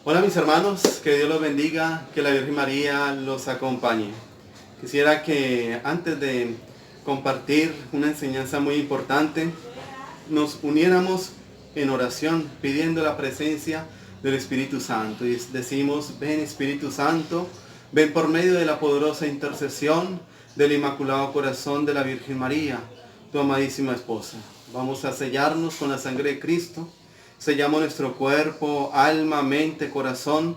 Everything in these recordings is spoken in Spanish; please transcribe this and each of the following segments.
Hola mis hermanos, que Dios los bendiga, que la Virgen María los acompañe. Quisiera que antes de compartir una enseñanza muy importante, nos uniéramos en oración pidiendo la presencia del Espíritu Santo. Y decimos: ven Espíritu Santo, ven por medio de la poderosa intercesión del Inmaculado Corazón de la Virgen María, tu amadísima esposa. Vamos a sellarnos con la sangre de Cristo. Sellamos nuestro cuerpo, alma, mente, corazón.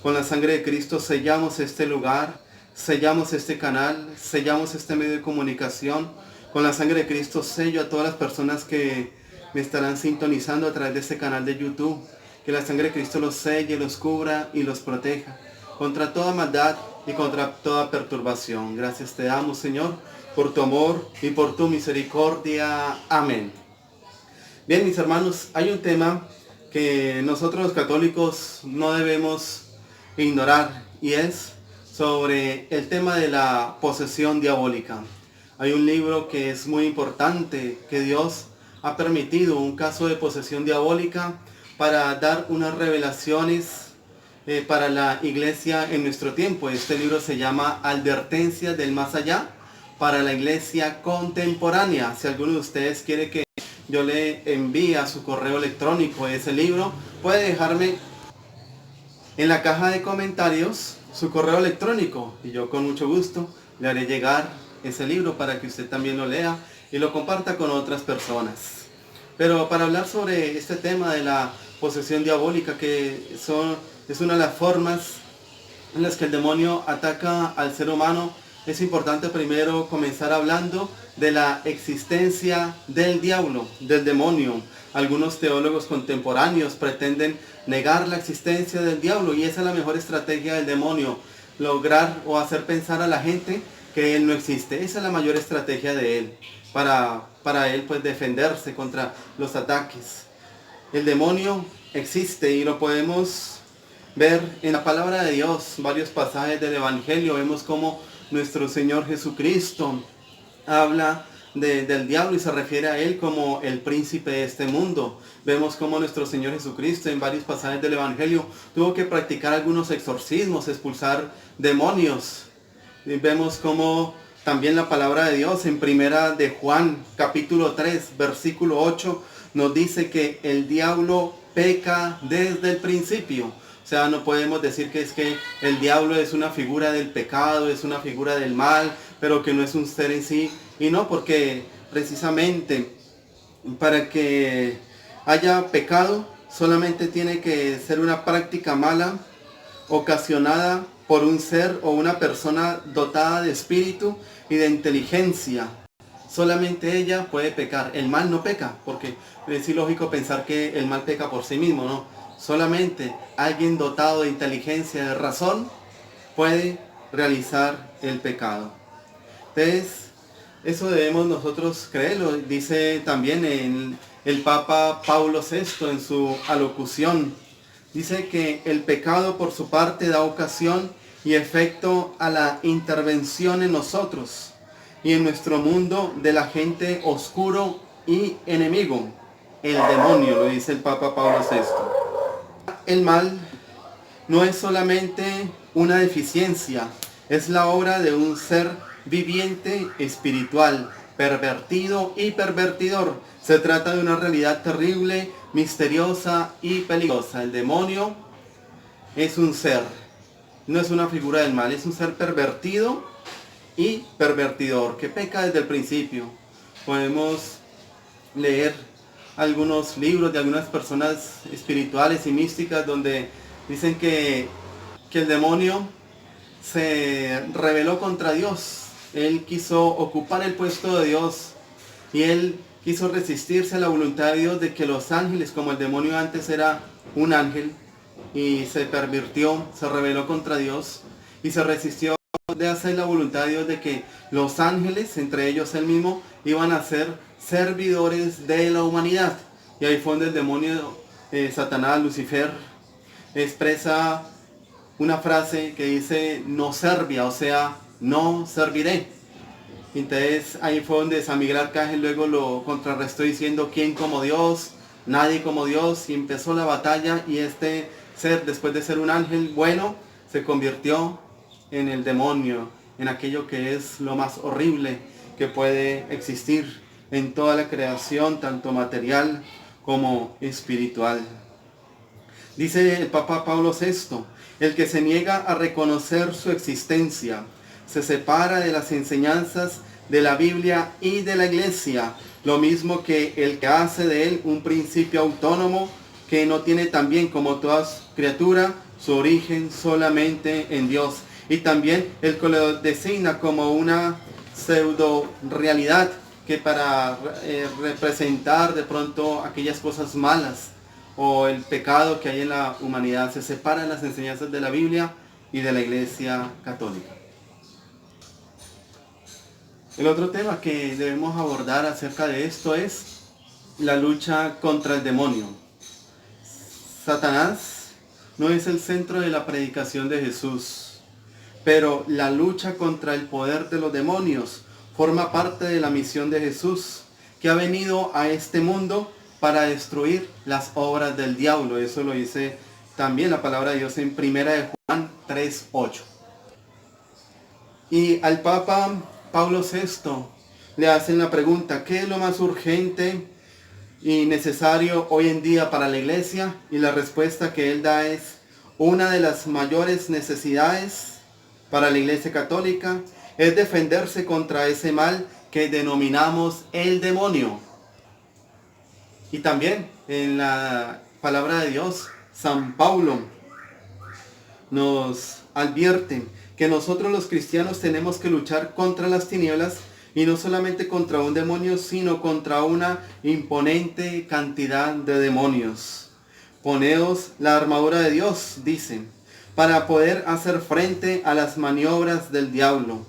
Con la sangre de Cristo sellamos este lugar, sellamos este canal, sellamos este medio de comunicación. Con la sangre de Cristo sello a todas las personas que me estarán sintonizando a través de este canal de YouTube. Que la sangre de Cristo los selle, los cubra y los proteja contra toda maldad y contra toda perturbación. Gracias te damos, Señor, por tu amor y por tu misericordia. Amén. Bien, mis hermanos, hay un tema que nosotros los católicos no debemos ignorar, y es sobre el tema de la posesión diabólica. Hay un libro que es muy importante, que Dios ha permitido un caso de posesión diabólica para dar unas revelaciones para la iglesia en nuestro tiempo. Este libro se llama Advertencias del Más Allá para la iglesia contemporánea. Si alguno de ustedes quiere que yo le envíe a su correo electrónico ese libro, puede dejarme en la caja de comentarios su correo electrónico y yo con mucho gusto le haré llegar ese libro para que usted también lo lea y lo comparta con otras personas. Pero para hablar sobre este tema de la posesión diabólica, es una de las formas en las que el demonio ataca al ser humano, es importante primero comenzar hablando de la existencia del diablo, del demonio. Algunos teólogos contemporáneos pretenden negar la existencia del diablo, y esa es la mejor estrategia del demonio: lograr o hacer pensar a la gente que él no existe. Esa es la mayor estrategia de él, para él pues defenderse contra los ataques. El demonio existe y lo podemos ver en la palabra de Dios. Varios pasajes del Evangelio vemos cómo nuestro Señor Jesucristo habla del diablo y se refiere a él como el príncipe de este mundo. Vemos cómo nuestro Señor Jesucristo en varios pasajes del Evangelio tuvo que practicar algunos exorcismos, expulsar demonios. Y vemos cómo también la palabra de Dios en primera de Juan capítulo 3 versículo 8 nos dice que el diablo peca desde el principio. O sea, no podemos decir que es que el diablo es una figura del pecado, es una figura del mal, pero que no es un ser en sí. Y no, porque precisamente para que haya pecado solamente tiene que ser una práctica mala ocasionada por un ser o una persona dotada de espíritu y de inteligencia. Solamente ella puede pecar. El mal no peca, porque es ilógico pensar que el mal peca por sí mismo, ¿no? Solamente alguien dotado de inteligencia, de razón, puede realizar el pecado. Entonces, eso debemos nosotros creerlo. Dice también el Papa Pablo VI en su alocución. Dice que el pecado por su parte da ocasión y efecto a la intervención en nosotros y en nuestro mundo del agente oscuro y enemigo, el demonio, lo dice el Papa Pablo VI. El mal no es solamente una deficiencia, es la obra de un ser viviente espiritual, pervertido y pervertidor. Se trata de una realidad terrible, misteriosa y peligrosa. El demonio es un ser, no es una figura del mal, es un ser pervertido y pervertidor, que peca desde el principio. Podemos leer algunos libros de algunas personas espirituales y místicas donde dicen que el demonio se rebeló contra Dios. Él quiso ocupar el puesto de Dios y él quiso resistirse a la voluntad de Dios, de que los ángeles, como el demonio antes era un ángel y se pervirtió, se rebeló contra Dios y se resistió de hacer la voluntad de Dios, de que los ángeles, entre ellos él mismo, iban a ser servidores de la humanidad. Y ahí fue donde el demonio, Satanás, Lucifer, expresa una frase que dice no servia, o sea, no serviré. Entonces ahí fue donde San Miguel Arcángel luego lo contrarrestó diciendo: ¿quién como Dios? Nadie como Dios. Y empezó la batalla, y este después de ser un ángel bueno, se convirtió en el demonio, en aquello que es lo más horrible que puede existir en toda la creación, tanto material como espiritual. Dice el Papa Pablo VI, el que se niega a reconocer su existencia, se separa de las enseñanzas de la Biblia y de la Iglesia, lo mismo que el que hace de él un principio autónomo que no tiene también, como toda criatura, su origen solamente en Dios. Y también el que lo designa como una pseudo realidad que para representar de pronto aquellas cosas malas o el pecado que hay en la humanidad, se separan las enseñanzas de la Biblia y de la Iglesia Católica. El otro tema que debemos abordar acerca de esto es la lucha contra el demonio. Satanás no es el centro de la predicación de Jesús, pero la lucha contra el poder de los demonios forma parte de la misión de Jesús, que ha venido a este mundo para destruir las obras del diablo. Eso lo dice también la palabra de Dios en 1 de Juan 3:8. Y al Papa Pablo VI le hacen la pregunta, ¿qué es lo más urgente y necesario hoy en día para la Iglesia? Y la respuesta que él da es, una de las mayores necesidades para la Iglesia Católica es defenderse contra ese mal que denominamos el demonio. Y también en la palabra de Dios, San Pablo nos advierte que nosotros los cristianos tenemos que luchar contra las tinieblas, y no solamente contra un demonio, sino contra una imponente cantidad de demonios. Poneos la armadura de Dios, dice, para poder hacer frente a las maniobras del diablo.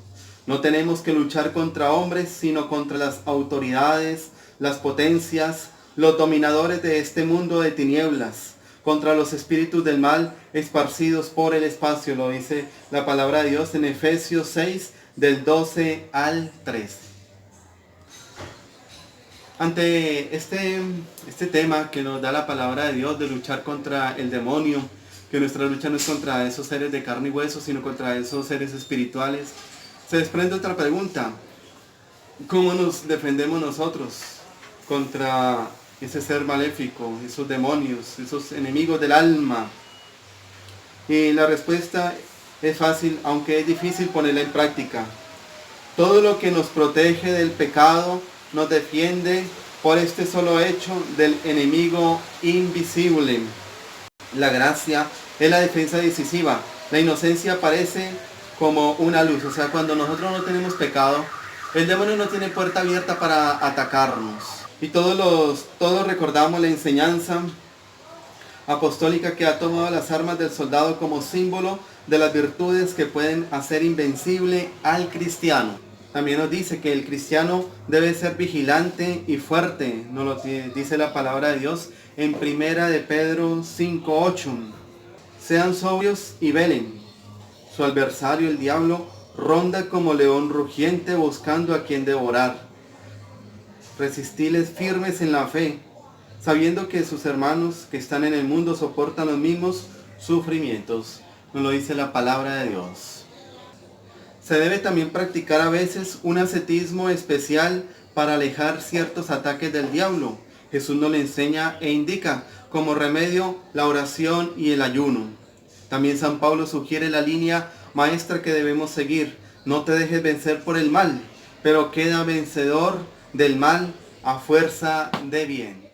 No tenemos que luchar contra hombres, sino contra las autoridades, las potencias, los dominadores de este mundo de tinieblas, contra los espíritus del mal esparcidos por el espacio. Lo dice la palabra de Dios en Efesios 6, del 12 al 13. Ante este tema que nos da la palabra de Dios de luchar contra el demonio, que nuestra lucha no es contra esos seres de carne y hueso, sino contra esos seres espirituales, se desprende otra pregunta. ¿Cómo nos defendemos nosotros contra ese ser maléfico, esos demonios, esos enemigos del alma? Y la respuesta es fácil, aunque es difícil ponerla en práctica. Todo lo que nos protege del pecado nos defiende por este solo hecho del enemigo invisible. La gracia es la defensa decisiva. La inocencia aparece como una luz. O sea, cuando nosotros no tenemos pecado, el demonio no tiene puerta abierta para atacarnos. Y todos recordamos la enseñanza apostólica que ha tomado las armas del soldado como símbolo de las virtudes que pueden hacer invencible al cristiano. También nos dice que el cristiano debe ser vigilante y fuerte, nos lo dice la palabra de Dios en 1 de Pedro 5:8. Sean sobrios y velen. Su adversario, el diablo, ronda como león rugiente buscando a quien devorar. Resistiles firmes en la fe, sabiendo que sus hermanos que están en el mundo soportan los mismos sufrimientos. Nos lo dice la palabra de Dios. Se debe también practicar a veces un ascetismo especial para alejar ciertos ataques del diablo. Jesús nos lo enseña e indica como remedio la oración y el ayuno. También San Pablo sugiere la línea maestra que debemos seguir. No te dejes vencer por el mal, pero queda vencedor del mal a fuerza de bien.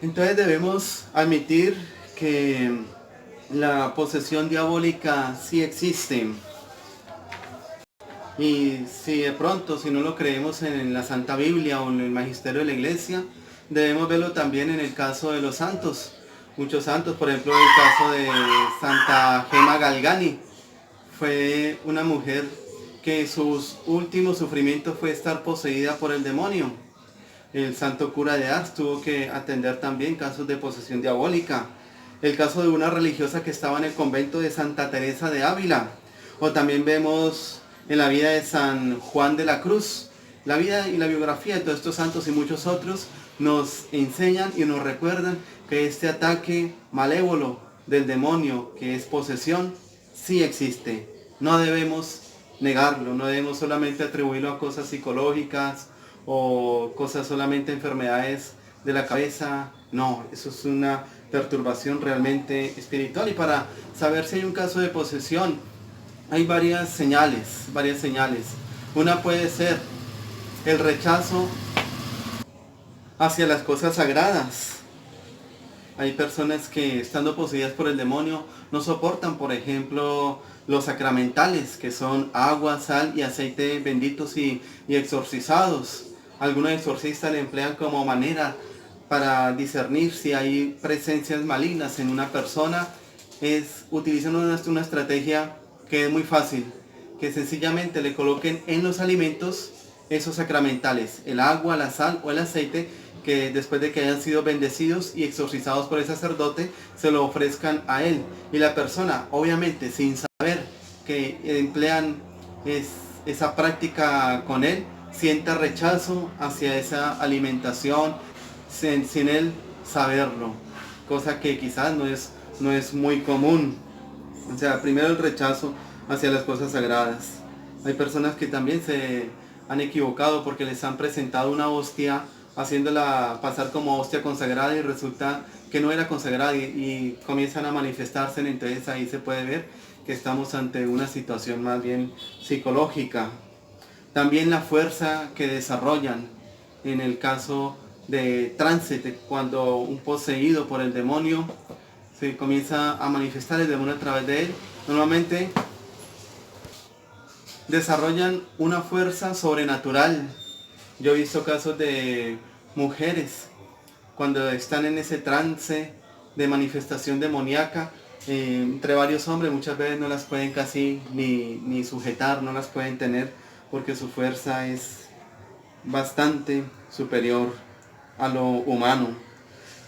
Entonces debemos admitir que la posesión diabólica sí existe. Y si de pronto, si no lo creemos en la Santa Biblia o en el Magisterio de la Iglesia, debemos verlo también en el caso de los santos. Muchos santos, por ejemplo, el caso de Santa Gema Galgani. Fue una mujer que sus últimos sufrimientos fue estar poseída por el demonio. El santo cura de Ars tuvo que atender también casos de posesión diabólica. El caso de una religiosa que estaba en el convento de Santa Teresa de Ávila. O también vemos en la vida de San Juan de la Cruz. La vida y la biografía de todos estos santos y muchos otros nos enseñan y nos recuerdan que este ataque malévolo del demonio, que es posesión, sí existe. No debemos negarlo, no debemos solamente atribuirlo a cosas psicológicas o cosas solamente enfermedades de la cabeza. No, eso es una perturbación realmente espiritual. Y para saber si hay un caso de posesión, hay varias señales, varias señales. Una puede ser el rechazo hacia las cosas sagradas. Hay personas que, estando poseídas por el demonio, no soportan, por ejemplo, los sacramentales, que son agua, sal y aceite benditos y exorcizados. Algunos exorcistas le emplean como manera para discernir si hay presencias malignas en una persona. Utilizan una estrategia que es muy fácil, que sencillamente le coloquen en los alimentos esos sacramentales, el agua, la sal o el aceite, que después de que hayan sido bendecidos y exorcizados por el sacerdote, se lo ofrezcan a él. Y la persona, obviamente, sin saber que emplean esa práctica con él, sienta rechazo hacia esa alimentación sin él saberlo. Cosa que quizás no es muy común. O sea, primero el rechazo hacia las cosas sagradas. Hay personas que también se han equivocado porque les han presentado una hostia haciéndola pasar como hostia consagrada y resulta que no era consagrada y comienzan a manifestarse. Entonces ahí se puede ver que estamos ante una situación más bien psicológica. También la fuerza que desarrollan en el caso de trance, cuando un poseído por el demonio se comienza a manifestar el demonio a través de él. Normalmente desarrollan una fuerza sobrenatural. Yo he visto casos de mujeres cuando están en ese trance de manifestación demoníaca, entre varios hombres, muchas veces no las pueden casi ni sujetar, no las pueden tener porque su fuerza es bastante superior a lo humano.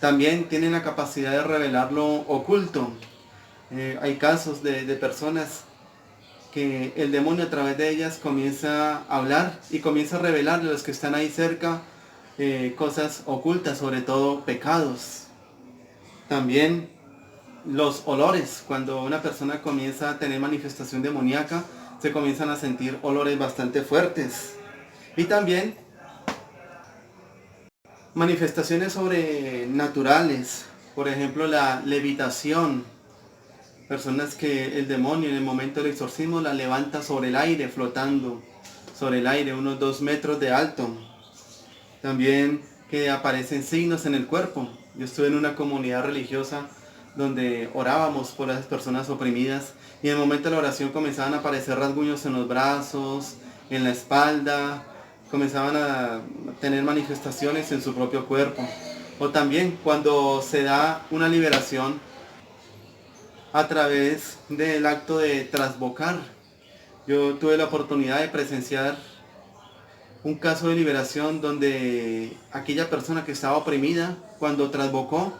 También tienen la capacidad de revelar lo oculto. Hay casos de personas que el demonio a través de ellas comienza a hablar y comienza a revelarle a los que están ahí cerca cosas ocultas, sobre todo pecados. También los olores, cuando una persona comienza a tener manifestación demoníaca, se comienzan a sentir olores bastante fuertes. Y también manifestaciones sobrenaturales, por ejemplo la levitación. Personas que el demonio en el momento del exorcismo la levanta sobre el aire, flotando sobre el aire, unos 2 metros de alto. También que aparecen signos en el cuerpo. Yo estuve en una comunidad religiosa donde orábamos por las personas oprimidas y en el momento de la oración comenzaban a aparecer rasguños en los brazos, en la espalda, comenzaban a tener manifestaciones en su propio cuerpo. O también cuando se da una liberación a través del acto de trasbocar. Yo tuve la oportunidad de presenciar un caso de liberación donde aquella persona que estaba oprimida, cuando trasbocó,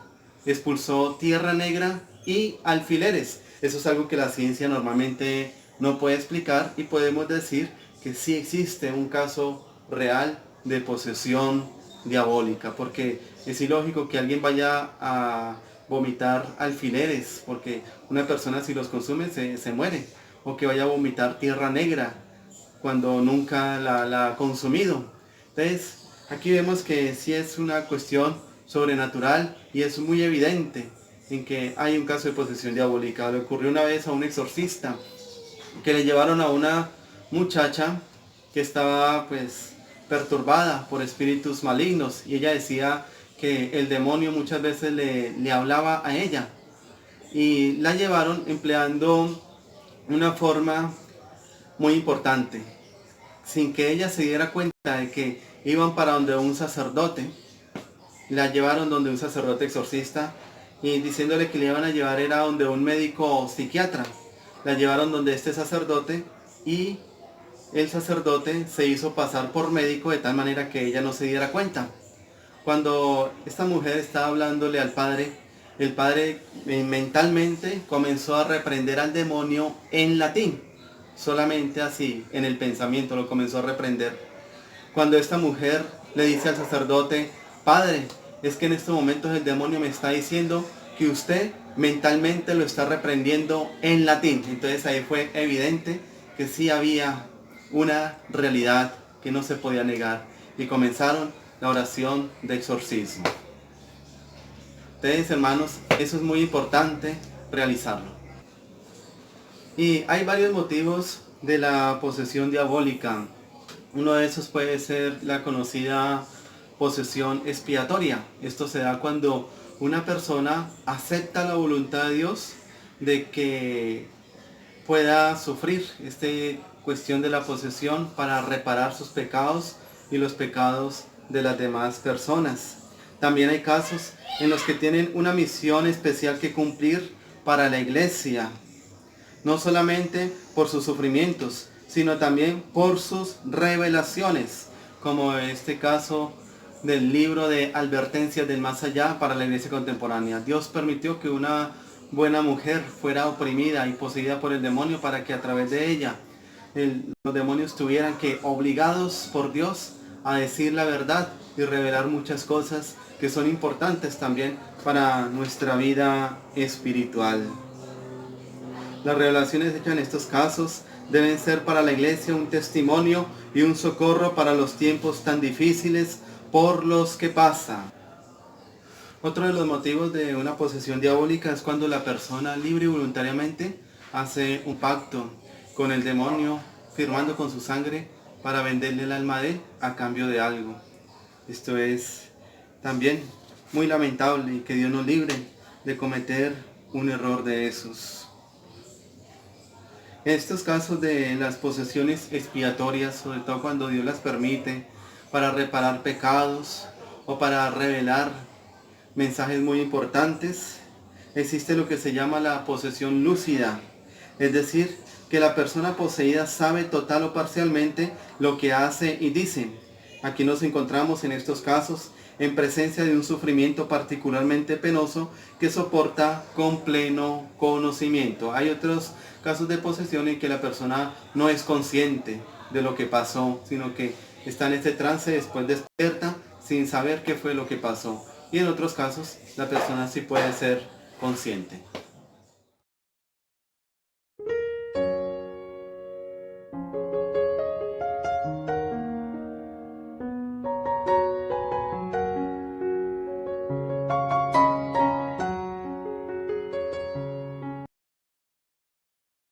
expulsó tierra negra y alfileres. Eso es algo que la ciencia normalmente no puede explicar y podemos decir que sí existe un caso real de posesión diabólica, porque es ilógico que alguien vaya a vomitar alfileres, porque una persona si los consume se muere, o que vaya a vomitar tierra negra cuando nunca la ha consumido. Entonces, aquí vemos que sí es una cuestión sobrenatural y es muy evidente en que hay un caso de posesión diabólica. Le ocurrió una vez a un exorcista que le llevaron a una muchacha que estaba pues perturbada por espíritus malignos y ella decía que el demonio muchas veces le hablaba a ella y la llevaron empleando una forma muy importante, sin que ella se diera cuenta de que iban para donde un sacerdote. La llevaron donde un sacerdote exorcista y diciéndole que le iban a llevar era donde un médico psiquiatra. La llevaron donde este sacerdote y el sacerdote se hizo pasar por médico de tal manera que ella no se diera cuenta. Cuando esta mujer estaba hablándole al padre, el padre mentalmente comenzó a reprender al demonio en latín. Solamente así, en el pensamiento lo comenzó a reprender. Cuando esta mujer le dice al sacerdote: Padre, es que en estos momentos el demonio me está diciendo que usted mentalmente lo está reprendiendo en latín. Entonces ahí fue evidente que sí había una realidad que no se podía negar y comenzaron la oración de exorcismo. Entonces, hermanos, eso es muy importante realizarlo. Y hay varios motivos de la posesión diabólica. Uno de esos puede ser la conocida posesión expiatoria. Esto se da cuando una persona acepta la voluntad de Dios de que pueda sufrir esta cuestión de la posesión para reparar sus pecados y los pecados de las demás personas. También hay casos en los que tienen una misión especial que cumplir para la iglesia, no solamente por sus sufrimientos, sino también por sus revelaciones, como este caso del libro de Advertencias del Más Allá para la iglesia contemporánea. Dios permitió que una buena mujer fuera oprimida y poseída por el demonio para que a través de ella los demonios tuvieran que, obligados por Dios, a decir la verdad y revelar muchas cosas que son importantes también para nuestra vida espiritual. Las revelaciones hechas en estos casos deben ser para la iglesia un testimonio y un socorro para los tiempos tan difíciles por los que pasa. Otro de los motivos de una posesión diabólica es cuando la persona libre y voluntariamente hace un pacto con el demonio, firmando con su sangre para venderle el alma de él a cambio de algo. Esto es también muy lamentable y que Dios nos libre de cometer un error de esos. En estos casos de las posesiones expiatorias, sobre todo cuando Dios las permite para reparar pecados o para revelar mensajes muy importantes, existe lo que se llama la posesión lúcida, es decir, que la persona poseída sabe total o parcialmente lo que hace y dice. Aquí nos encontramos en estos casos en presencia de un sufrimiento particularmente penoso que soporta con pleno conocimiento. Hay otros casos de posesión en que la persona no es consciente de lo que pasó, sino que está en este trance, después despierta sin saber qué fue lo que pasó. Y en otros casos la persona sí puede ser consciente.